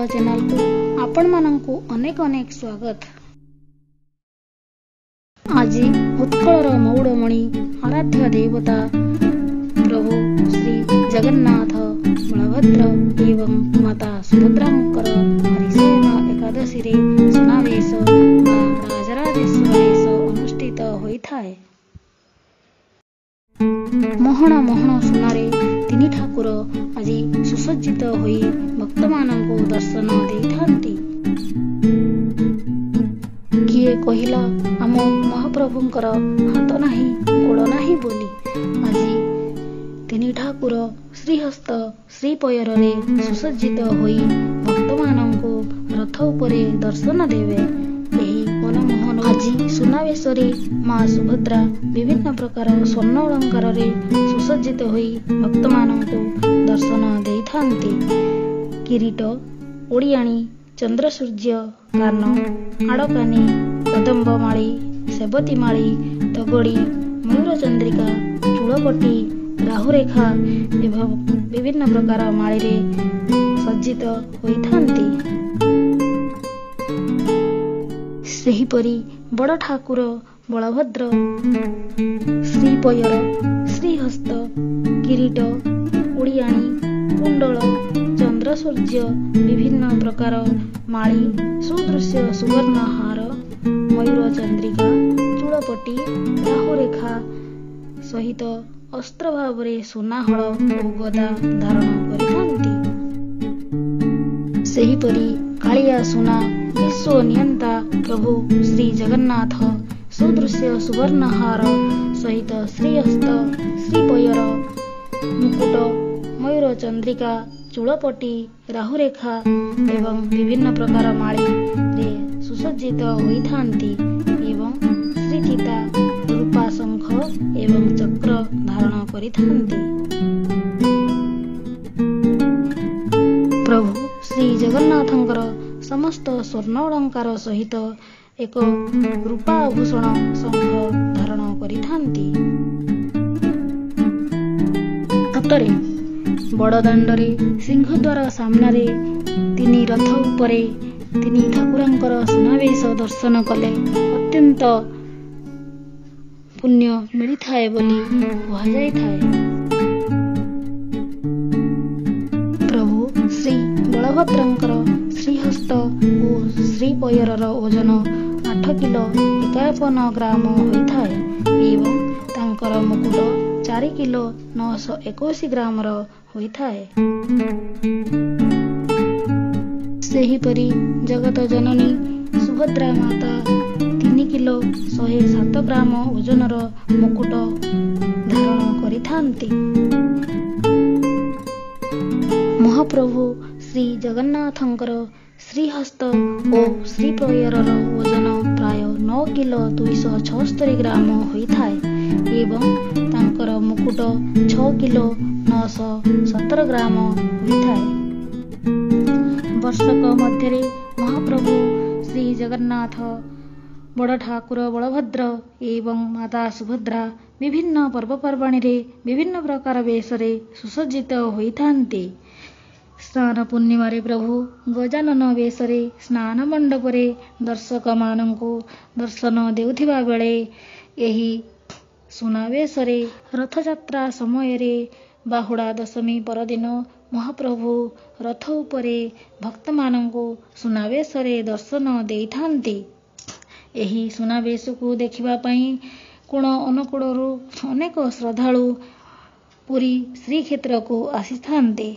Channel को आपण मानंकु अनेक अनेक स्वागत। आज उत्कलर मौड़मणि आराध्य देवता प्रभु श्री जगन्नाथ बलभद्र एवं माता सुभद्रांकर हरिशयन एकादशी रे सुनावेश बा राजराजेश्वर वेश अनुष्ठित होइथाए। मोहन मोहन सुनारे तीन ठाकुर आज सुसज्जित होई भक्त मानंकु दर्शन देइथांती। किए कहिला आम महाप्रभुंकर हाथ नाही गोड़ नाही बोली आज तीन ठाकुर श्रीहस्त श्रीपयर रे सुसज्जित होई भक्त मानंकु रथ उपरे दर्शन देवे। मनमोहन आज सुनावेश रे माँ सुभद्रा विभिन्न प्रकार स्वर्ण अलंकार रे सुसज्जित होई भक्त मानंकु दर्शन देइथांती। किरीट ओडियाणी चंद्रसूर्य कान आड़कानी कदम्बमाली सेबतीमाली तगड़ी मयूरचंद्रिका चूड़पट्टी राहुरेखा एवं विभिन्न प्रकार माली रे सज्जित होइथांती। सेहीपरि बड़ ठाकुर बलभद्र श्रीपयर श्रीहस्त किरीट ओडियाणी कुंडल चंद्रसूर्य विभिन्न प्रकार माली सुदृश्य सुवर्ण हार मयूरचंद्रिका चूड़पट्टी राहुरेखा सहित अस्त्र भावरे सुनाहल और गदा धारण करिथांती। सेहीपरि कालिया सुना विश्व नियंता प्रभु श्री जगन्नाथ सुदृश्य सुवर्णहार सहित श्रीहस्त श्रीपयर मुकुट मयूरचंद्रिका चूड़पट्टी राहुरेखा एवं विभिन्न प्रकार माली रे सुसज्जित होइथांती एवं श्रीचिता रूपा शंख एवं चक्र धारण करिथांती। प्रभु श्री जगन्नाथंकर समस्त स्वर्ण अलंकार सहित एक रूपा आभूषण शंख धारण करिथांती। ततरे बड़दाण्डरे सिंहद्वार सामनारे तीन रथ उपरे तीन ठाकुरंकर सुनावेश दर्शन कले अत्यंत पुण्य मिलिथाए बोली कुहाଯାଇଥାଏ। प्रभु श्री बलभद्रंकर श्रीहस्त और श्रीपयरर ओजन 8 किलो 51 ग्राम होइथाए एवं तांकर मुकुट 4 किलो 921 ग्राम होइथाए। सेहीपरि जगत जननी सुभद्रा माता 3 किलो 107 ग्राम ओजनर मुकुट धारण करिथांती। महाप्रभु श्री जगन्नाथंकर श्रीहस्त और श्रीपयरर ओजन प्राय 9 किलो 276 ग्राम होइथाए एवं तांकर मुकुट 6 किलो 917 ग्राम होइथाए। वर्षक मध्य महाप्रभु श्री जगन्नाथ बड़ ठाकुर बलभद्र एवं माता सुभद्रा विभिन्न पर्वपर्वाणी रे विभिन्न प्रकार वेश रे सुसज्जित होइथांती। स्नान पूर्णिमा रे प्रभु गजानन वेश रे स्नान मंडप रे दर्शक मानंकु दर्शन देउथिबा बेले एही सुनावेश रे रथयात्रा समय रे बाहुड़ा दशमी परदिन महाप्रभु रथ उपरे भक्त मानंकु सुनावेश रे दर्शन देइथांती। एही सुनावेश को देखिबा पई कोण अनुकोणरू अनेक श्रद्धालु पुरी श्रीक्षेत्र को आसीथांती।